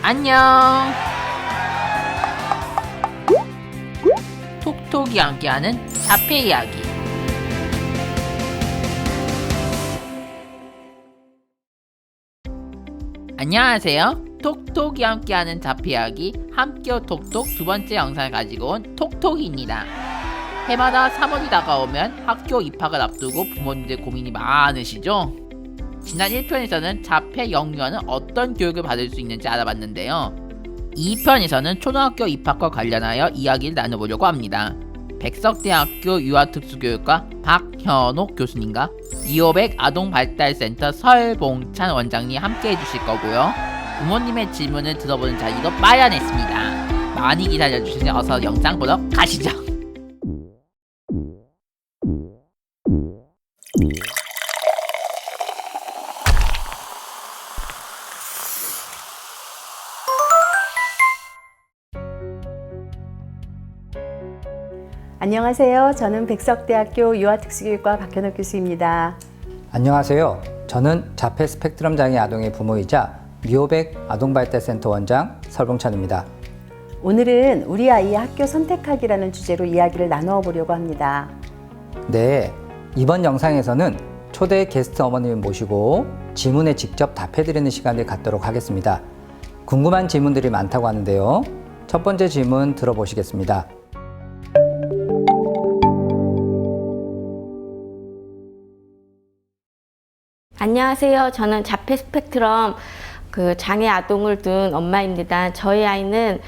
안녕. 톡톡이 함께하는 자폐 이야기. 안녕하세요. 톡톡이 함께하는 자폐 이야기 함께요 톡톡 두 번째 영상을 가지고 온 톡톡이입니다. 해마다 3월이 다가오면 학교 입학을 앞두고 부모님들 고민이 많으시죠? 지난 1편에서는 자폐 영유아는 어떤 교육을 받을 수 있는지 알아봤는데요. 2편에서는 초등학교 입학과 관련하여 이야기를 나눠보려고 합니다. 백석대학교 유아특수교육과 박현옥 교수님과 2500 아동발달센터 설봉찬 원장님 함께 해주실 거고요. 부모님의 질문을 들어보는 자리도 마련했습니다. 많이 기다려주시니 어서 영상 보러 가시죠. 안녕하세요. 저는 백석대학교 유아특수교육과 박현옥 교수입니다. 안녕하세요. 저는 자폐 스펙트럼 장애 아동의 부모이자 2500 아동발달센터 원장 설봉찬입니다. 오늘은 우리 아이의 학교 선택하기라는 주제로 이야기를 나누어 보려고 합니다. 네, 이번 영상에서는 초대 게스트 어머님을 모시고 질문에 직접 답해드리는 시간을 갖도록 하겠습니다. 궁금한 질문들이 많다고 하는데요. 첫 번째 질문 들어보시겠습니다. 안녕하세요. 저는 자폐 스펙트럼 장애 아동을 둔 엄마입니다. 저희 아이는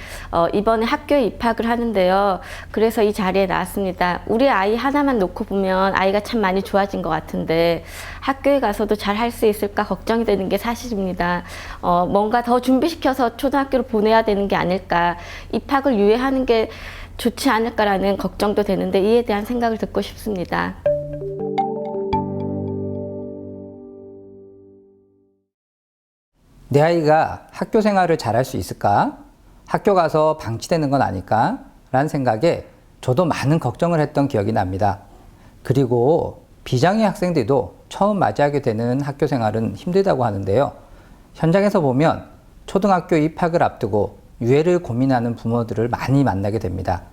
이번에 학교에 입학을 하는데요. 그래서 이 자리에 나왔습니다. 우리 아이 하나만 놓고 보면 아이가 참 많이 좋아진 것 같은데 학교에 가서도 잘 할 수 있을까 걱정이 되는 게 사실입니다. 뭔가 더 준비시켜서 초등학교로 보내야 되는 게 아닐까, 입학을 유예하는 게 좋지 않을까라는 걱정도 되는데 이에 대한 생각을 듣고 싶습니다. 내 아이가 학교 생활을 잘할 수 있을까? 학교 가서 방치되는 건 아닐까? 라는 생각에 저도 많은 걱정을 했던 기억이 납니다. 그리고 비장애 학생들도 처음 맞이하게 되는 학교 생활은 힘들다고 하는데요. 현장에서 보면 초등학교 입학을 앞두고 유예를 고민하는 부모들을 많이 만나게 됩니다.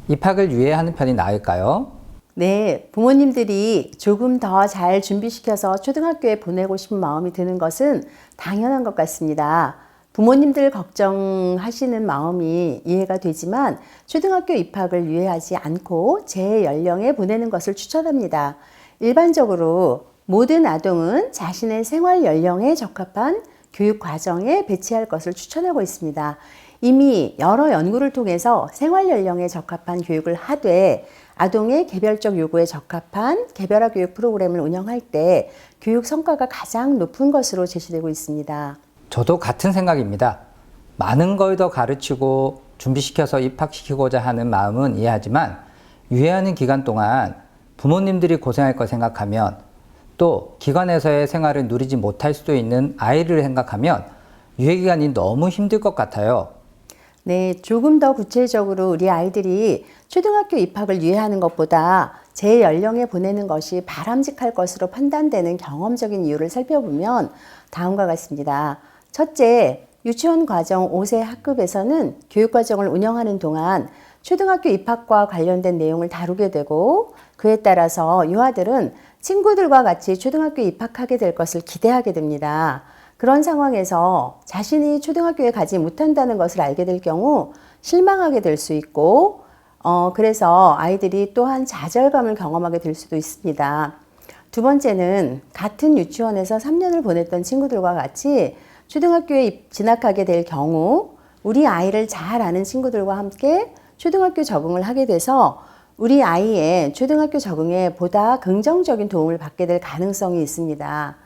입학을 유예하는 편이 나을까요? 네, 부모님들이 조금 더 잘 준비시켜서 초등학교에 보내고 싶은 마음이 드는 것은 당연한 것 같습니다. 부모님들 걱정하시는 마음이 이해가 되지만 초등학교 입학을 유예하지 않고 제 연령에 보내는 것을 추천합니다. 일반적으로 모든 아동은 자신의 생활 연령에 적합한 교육 과정에 배치할 것을 추천하고 있습니다. 이미 여러 연구를 통해서 생활 연령에 적합한 교육을 하되 아동의 개별적 요구에 적합한 개별화 교육 프로그램을 운영할 때 교육 성과가 가장 높은 것으로 제시되고 있습니다. 저도 같은 생각입니다. 많은 걸 더 가르치고 준비시켜서 입학시키고자 하는 마음은 이해하지만 유예하는 기간 동안 부모님들이 고생할 걸 생각하면 또 기관에서의 생활을 누리지 못할 수도 있는 아이를 생각하면 유예 기간이 너무 힘들 것 같아요. 네, 조금 더 구체적으로 우리 아이들이 초등학교 입학을 유예하는 것보다 제 연령에 보내는 것이 바람직할 것으로 판단되는 경험적인 이유를 살펴보면 다음과 같습니다. 첫째, 유치원 과정 5세 학급에서는 교육과정을 운영하는 동안 초등학교 입학과 관련된 내용을 다루게 되고 그에 따라서 유아들은 친구들과 같이 초등학교에 입학하게 될 것을 기대하게 됩니다. 그런 상황에서 자신이 초등학교에 가지 못한다는 것을 알게 될 경우 실망하게 될 수 있고 그래서 아이들이 또한 좌절감을 경험하게 될 수도 있습니다. 두 번째는 같은 유치원에서 3년을 보냈던 친구들과 같이 초등학교에 진학하게 될 경우 우리 아이를 잘 아는 친구들과 함께 초등학교 적응을 하게 돼서 우리 아이의 초등학교 적응에 보다 긍정적인 도움을 받게 될 가능성이 있습니다.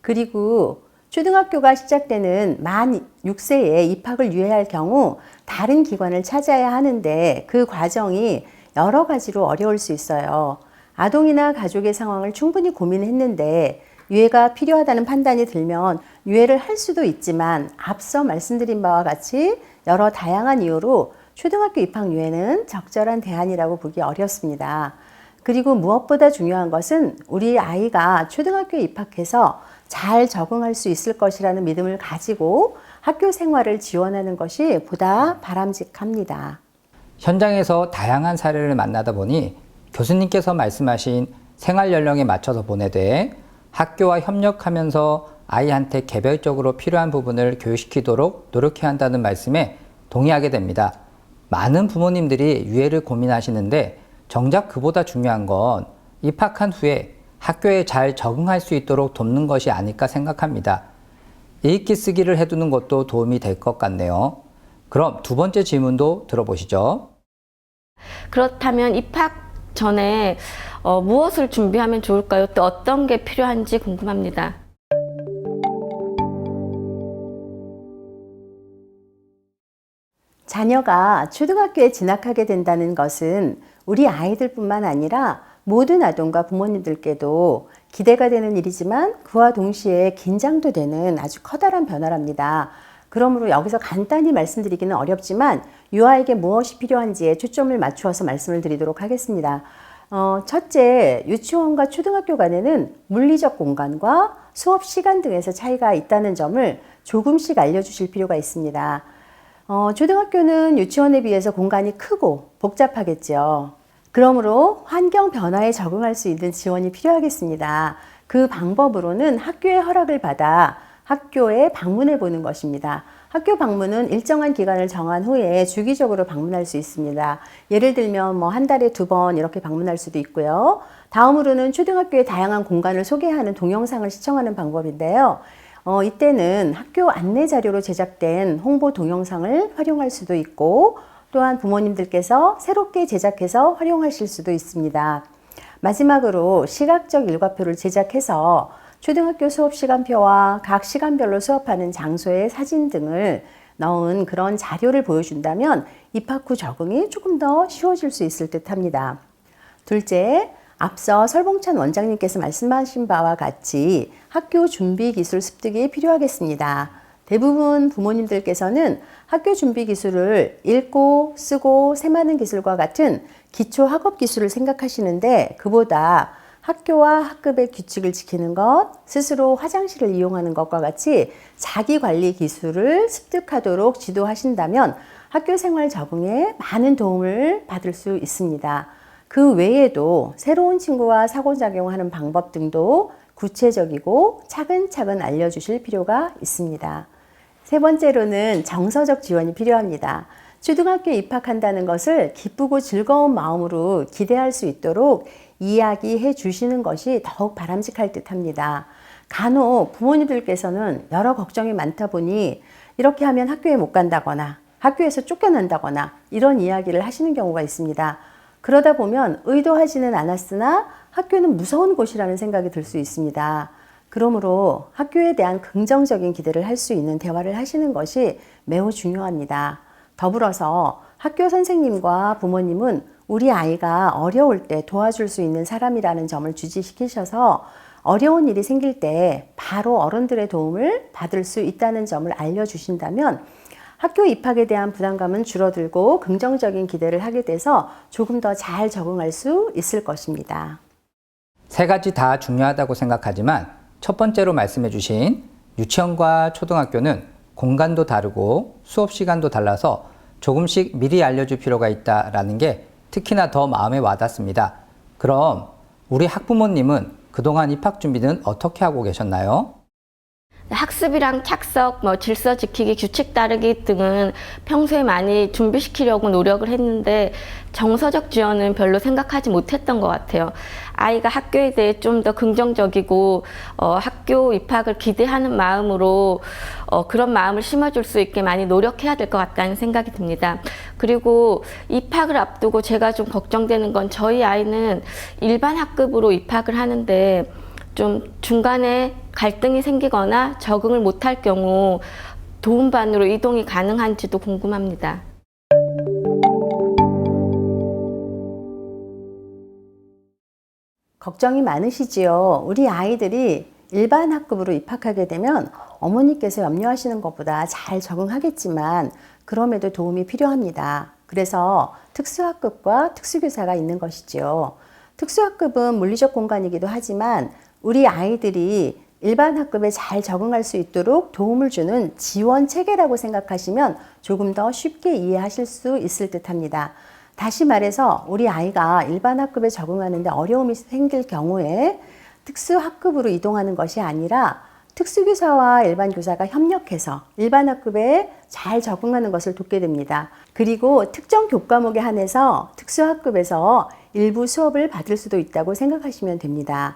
그리고 초등학교가 시작되는 만 6세에 입학을 유예할 경우 다른 기관을 찾아야 하는데 그 과정이 여러 가지로 어려울 수 있어요. 아동이나 가족의 상황을 충분히 고민했는데 유예가 필요하다는 판단이 들면 유예를 할 수도 있지만 앞서 말씀드린 바와 같이 여러 다양한 이유로 초등학교 입학 유예는 적절한 대안이라고 보기 어렵습니다. 그리고 무엇보다 중요한 것은 우리 아이가 초등학교에 입학해서 잘 적응할 수 있을 것이라는 믿음을 가지고 학교 생활을 지원하는 것이 보다 바람직합니다. 현장에서 다양한 사례를 만나다 보니 교수님께서 말씀하신 생활 연령에 맞춰서 보내되 학교와 협력하면서 아이한테 개별적으로 필요한 부분을 교육시키도록 노력해야 한다는 말씀에 동의하게 됩니다. 많은 부모님들이 유예를 고민하시는데 정작 그보다 중요한 건 입학한 후에 학교에 잘 적응할 수 있도록 돕는 것이 아닐까 생각합니다. 읽기 쓰기를 해두는 것도 도움이 될 것 같네요. 그럼 두 번째 질문도 들어보시죠. 그렇다면 입학 전에 무엇을 준비하면 좋을까요? 또 어떤 게 필요한지 궁금합니다. 자녀가 초등학교에 진학하게 된다는 것은 우리 아이들뿐만 아니라 모든 아동과 부모님들께도 기대가 되는 일이지만 그와 동시에 긴장도 되는 아주 커다란 변화랍니다. 그러므로 여기서 간단히 말씀드리기는 어렵지만 유아에게 무엇이 필요한지에 초점을 맞추어서 말씀을 드리도록 하겠습니다. 첫째, 유치원과 초등학교 간에는 물리적 공간과 수업 시간 등에서 차이가 있다는 점을 조금씩 알려주실 필요가 있습니다. 초등학교는 유치원에 비해서 공간이 크고 복잡하겠죠. 그러므로 환경 변화에 적응할 수 있는 지원이 필요하겠습니다. 그 방법으로는 학교의 허락을 받아 학교에 방문해 보는 것입니다. 학교 방문은 일정한 기간을 정한 후에 주기적으로 방문할 수 있습니다. 예를 들면 한 달에 2번 이렇게 방문할 수도 있고요. 다음으로는 초등학교의 다양한 공간을 소개하는 동영상을 시청하는 방법인데요. 이때는 학교 안내 자료로 제작된 홍보 동영상을 활용할 수도 있고 또한 부모님들께서 새롭게 제작해서 활용하실 수도 있습니다. 마지막으로 시각적 일과표를 제작해서 초등학교 수업 시간표와 각 시간별로 수업하는 장소의 사진 등을 넣은 그런 자료를 보여준다면 입학 후 적응이 조금 더 쉬워질 수 있을 듯 합니다. 둘째, 앞서 설봉찬 원장님께서 말씀하신 바와 같이 학교 준비 기술 습득이 필요하겠습니다. 대부분 부모님들께서는 학교 준비 기술을 읽고 쓰고 셈하는 기술과 같은 기초 학업 기술을 생각하시는데 그보다 학교와 학급의 규칙을 지키는 것, 스스로 화장실을 이용하는 것과 같이 자기 관리 기술을 습득하도록 지도하신다면 학교 생활 적응에 많은 도움을 받을 수 있습니다. 그 외에도 새로운 친구와 상호작용하는 방법 등도 구체적이고 차근차근 알려주실 필요가 있습니다. 세 번째로는 정서적 지원이 필요합니다. 초등학교에 입학한다는 것을 기쁘고 즐거운 마음으로 기대할 수 있도록 이야기해 주시는 것이 더욱 바람직할 듯 합니다. 간혹 부모님들께서는 여러 걱정이 많다 보니 이렇게 하면 학교에 못 간다거나 학교에서 쫓겨난다거나 이런 이야기를 하시는 경우가 있습니다. 그러다 보면 의도하지는 않았으나 학교는 무서운 곳이라는 생각이 들 수 있습니다. 그러므로 학교에 대한 긍정적인 기대를 할 수 있는 대화를 하시는 것이 매우 중요합니다. 더불어서 학교 선생님과 부모님은 우리 아이가 어려울 때 도와줄 수 있는 사람이라는 점을 주지시키셔서 어려운 일이 생길 때 바로 어른들의 도움을 받을 수 있다는 점을 알려주신다면 학교 입학에 대한 부담감은 줄어들고 긍정적인 기대를 하게 돼서 조금 더 잘 적응할 수 있을 것입니다. 세 가지 다 중요하다고 생각하지만 첫 번째로 말씀해 주신 유치원과 초등학교는 공간도 다르고 수업 시간도 달라서 조금씩 미리 알려줄 필요가 있다라는 게 특히나 더 마음에 와닿습니다. 그럼 우리 학부모님은 그동안 입학 준비는 어떻게 하고 계셨나요? 학습이랑 착석, 질서 지키기, 규칙 따르기 등은 평소에 많이 준비시키려고 노력을 했는데 정서적 지원은 별로 생각하지 못했던 것 같아요. 아이가 학교에 대해 좀 더 긍정적이고 학교 입학을 기대하는 마음으로 그런 마음을 심어줄 수 있게 많이 노력해야 될 것 같다는 생각이 듭니다. 그리고 입학을 앞두고 제가 좀 걱정되는 건 저희 아이는 일반 학급으로 입학을 하는데 좀 중간에 갈등이 생기거나 적응을 못할 경우 도움반으로 이동이 가능한지도 궁금합니다. 걱정이 많으시지요. 우리 아이들이 일반 학급으로 입학하게 되면 어머니께서 염려하시는 것보다 잘 적응하겠지만 그럼에도 도움이 필요합니다. 그래서 특수학급과 특수교사가 있는 것이지요. 특수학급은 물리적 공간이기도 하지만 우리 아이들이 일반 학급에 잘 적응할 수 있도록 도움을 주는 지원 체계라고 생각하시면 조금 더 쉽게 이해하실 수 있을 듯 합니다. 다시 말해서 우리 아이가 일반 학급에 적응하는데 어려움이 생길 경우에 특수학급으로 이동하는 것이 아니라 특수교사와 일반 교사가 협력해서 일반 학급에 잘 적응하는 것을 돕게 됩니다. 그리고 특정 교과목에 한해서 특수학급에서 일부 수업을 받을 수도 있다고 생각하시면 됩니다.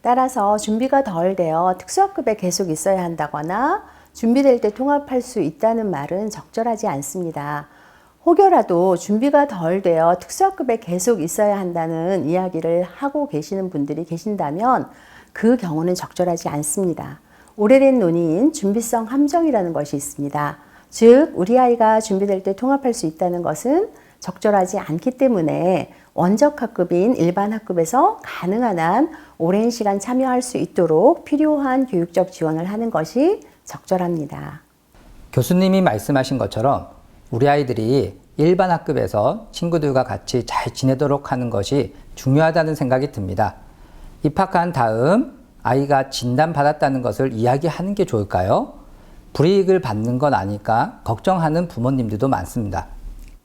따라서 준비가 덜 되어 특수학급에 계속 있어야 한다거나 준비될 때 통합할 수 있다는 말은 적절하지 않습니다. 혹여라도 준비가 덜 되어 특수학급에 계속 있어야 한다는 이야기를 하고 계시는 분들이 계신다면 그 경우는 적절하지 않습니다. 오래된 논의인 준비성 함정이라는 것이 있습니다. 즉, 우리 아이가 준비될 때 통합할 수 있다는 것은 적절하지 않기 때문에 원적 학급인 일반 학급에서 가능한 한 오랜 시간 참여할 수 있도록 필요한 교육적 지원을 하는 것이 적절합니다. 교수님이 말씀하신 것처럼 우리 아이들이 일반 학급에서 친구들과 같이 잘 지내도록 하는 것이 중요하다는 생각이 듭니다. 입학한 다음 아이가 진단받았다는 것을 이야기하는 게 좋을까요? 불이익을 받는 건 아닐까 걱정하는 부모님들도 많습니다.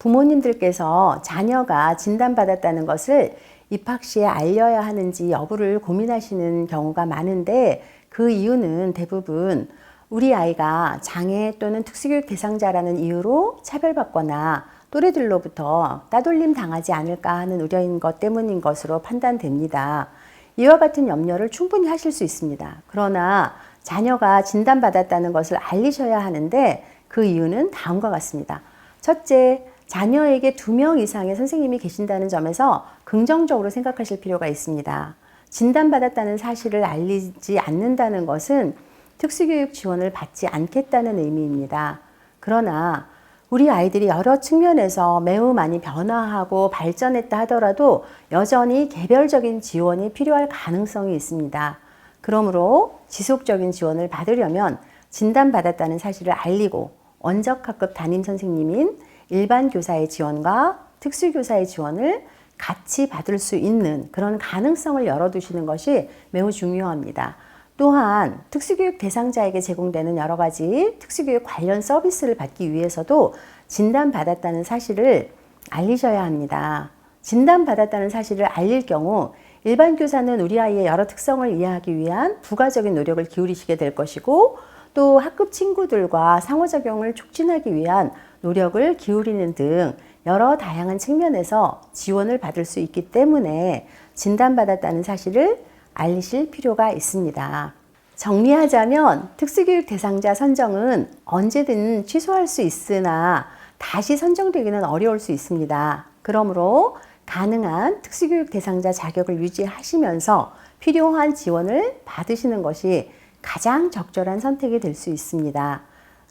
부모님들께서 자녀가 진단받았다는 것을 입학 시에 알려야 하는지 여부를 고민하시는 경우가 많은데 그 이유는 대부분 우리 아이가 장애 또는 특수교육 대상자라는 이유로 차별받거나 또래들로부터 따돌림 당하지 않을까 하는 우려인 것 때문인 것으로 판단됩니다. 이와 같은 염려를 충분히 하실 수 있습니다. 그러나 자녀가 진단받았다는 것을 알리셔야 하는데 그 이유는 다음과 같습니다. 첫째, 자녀에게 2명 이상의 선생님이 계신다는 점에서 긍정적으로 생각하실 필요가 있습니다. 진단받았다는 사실을 알리지 않는다는 것은 특수교육 지원을 받지 않겠다는 의미입니다. 그러나 우리 아이들이 여러 측면에서 매우 많이 변화하고 발전했다 하더라도 여전히 개별적인 지원이 필요할 가능성이 있습니다. 그러므로 지속적인 지원을 받으려면 진단받았다는 사실을 알리고 원적학급 담임 선생님인 일반 교사의 지원과 특수교사의 지원을 같이 받을 수 있는 그런 가능성을 열어두시는 것이 매우 중요합니다. 또한 특수교육 대상자에게 제공되는 여러 가지 특수교육 관련 서비스를 받기 위해서도 진단받았다는 사실을 알리셔야 합니다. 진단받았다는 사실을 알릴 경우 일반 교사는 우리 아이의 여러 특성을 이해하기 위한 부가적인 노력을 기울이시게 될 것이고 또 학급 친구들과 상호작용을 촉진하기 위한 노력을 기울이는 등 여러 다양한 측면에서 지원을 받을 수 있기 때문에 진단받았다는 사실을 알리실 필요가 있습니다. 정리하자면 특수교육 대상자 선정은 언제든 취소할 수 있으나 다시 선정되기는 어려울 수 있습니다. 그러므로 가능한 특수교육 대상자 자격을 유지하시면서 필요한 지원을 받으시는 것이 가장 적절한 선택이 될 수 있습니다.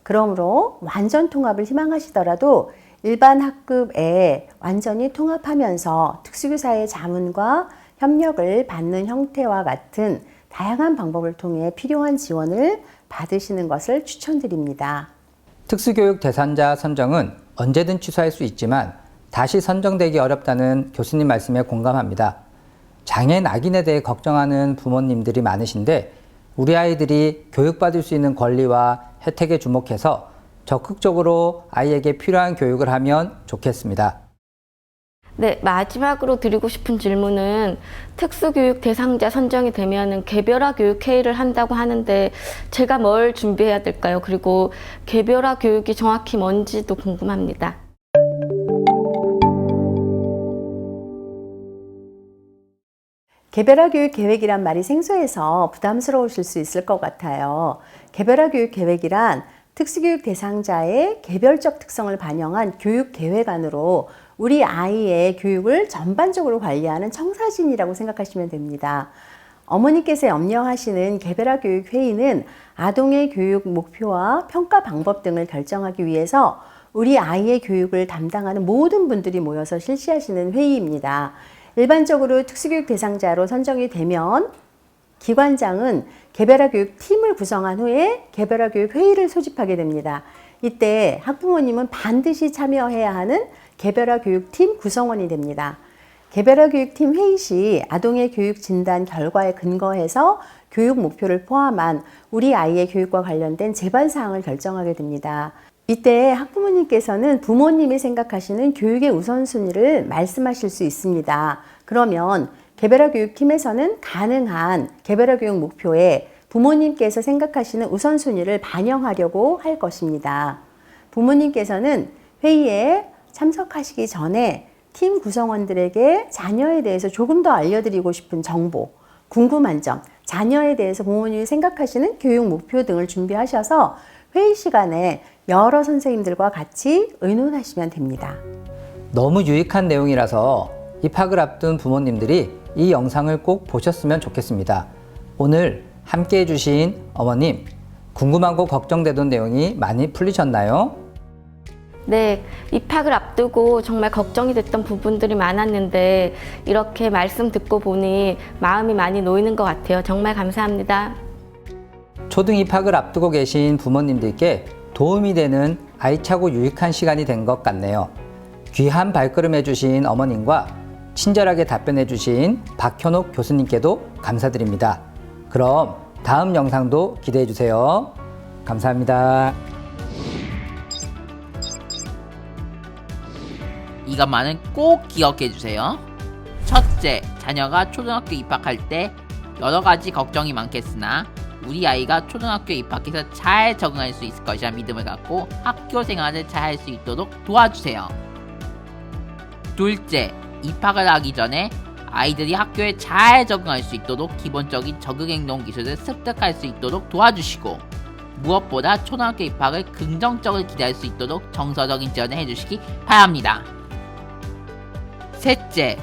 그러므로 완전 통합을 희망하시더라도 일반 학급에 완전히 통합하면서 특수교사의 자문과 협력을 받는 형태와 같은 다양한 방법을 통해 필요한 지원을 받으시는 것을 추천드립니다. 특수교육 대상자 선정은 언제든 취소할 수 있지만 다시 선정되기 어렵다는 교수님 말씀에 공감합니다. 장애 낙인에 대해 걱정하는 부모님들이 많으신데 우리 아이들이 교육받을 수 있는 권리와 혜택에 주목해서 적극적으로 아이에게 필요한 교육을 하면 좋겠습니다. 네, 마지막으로 드리고 싶은 질문은 특수교육 대상자 선정이 되면은 개별화 교육 회의를 한다고 하는데 제가 뭘 준비해야 될까요? 그리고 개별화 교육이 정확히 뭔지도 궁금합니다. 개별화 교육 계획이란 말이 생소해서 부담스러우실 수 있을 것 같아요. 개별화 교육 계획이란 특수교육 대상자의 개별적 특성을 반영한 교육 계획안으로 우리 아이의 교육을 전반적으로 관리하는 청사진이라고 생각하시면 됩니다. 어머니께서 염려하시는 개별화 교육 회의는 아동의 교육 목표와 평가 방법 등을 결정하기 위해서 우리 아이의 교육을 담당하는 모든 분들이 모여서 실시하시는 회의입니다. 일반적으로 특수교육 대상자로 선정이 되면 기관장은 개별화 교육 팀을 구성한 후에 개별화 교육 회의를 소집하게 됩니다. 이때 학부모님은 반드시 참여해야 하는 개별화 교육 팀 구성원이 됩니다. 개별화교육팀 회의 시 아동의 교육 진단 결과에 근거해서 교육 목표를 포함한 우리 아이의 교육과 관련된 제반 사항을 결정하게 됩니다. 이때 학부모님께서는 부모님이 생각하시는 교육의 우선순위를 말씀하실 수 있습니다. 그러면 개별화교육팀에서는 가능한 개별화교육 목표에 부모님께서 생각하시는 우선순위를 반영하려고 할 것입니다. 부모님께서는 회의에 참석하시기 전에 팀 구성원들에게 자녀에 대해서 조금 더 알려드리고 싶은 정보, 궁금한 점, 자녀에 대해서 부모님이 생각하시는 교육 목표 등을 준비하셔서 회의 시간에 여러 선생님들과 같이 의논하시면 됩니다. 너무 유익한 내용이라서 입학을 앞둔 부모님들이 이 영상을 꼭 보셨으면 좋겠습니다. 오늘 함께 해주신 어머님, 궁금하고 걱정되던 내용이 많이 풀리셨나요? 네, 입학을 앞두고 정말 걱정이 됐던 부분들이 많았는데 이렇게 말씀 듣고 보니 마음이 많이 놓이는 것 같아요. 정말 감사합니다. 초등 입학을 앞두고 계신 부모님들께 도움이 되는 알차고 유익한 시간이 된 것 같네요. 귀한 발걸음 해주신 어머님과 친절하게 답변해주신 박현옥 교수님께도 감사드립니다. 그럼 다음 영상도 기대해주세요. 감사합니다. 이것만은 꼭 기억해 주세요. 첫째, 자녀가 초등학교 입학할 때 여러 가지 걱정이 많겠으나 우리 아이가 초등학교 입학해서 잘 적응할 수 있을 것이라 믿음을 갖고 학교 생활을 잘 할 수 있도록 도와주세요. 둘째, 입학을 하기 전에 아이들이 학교에 잘 적응할 수 있도록 기본적인 적응행동 기술을 습득할 수 있도록 도와주시고, 무엇보다 초등학교 입학을 긍정적으로 기대할 수 있도록 정서적인 지원을 해주시기 바랍니다. 셋째,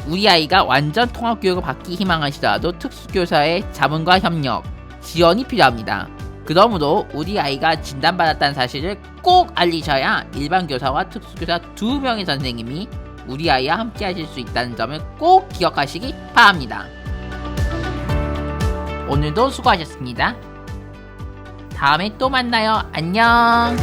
우리 아이가 완전 통합교육을 받기 희망하시더라도 특수교사의 자문과 협력, 지원이 필요합니다. 그러므로 우리 아이가 진단받았다는 사실을 꼭 알리셔야 일반 교사와 특수교사 2명의 선생님이 우리 아이와 함께 하실 수 있다는 점을 꼭 기억하시기 바랍니다. 오늘도 수고하셨습니다. 다음에 또 만나요. 안녕.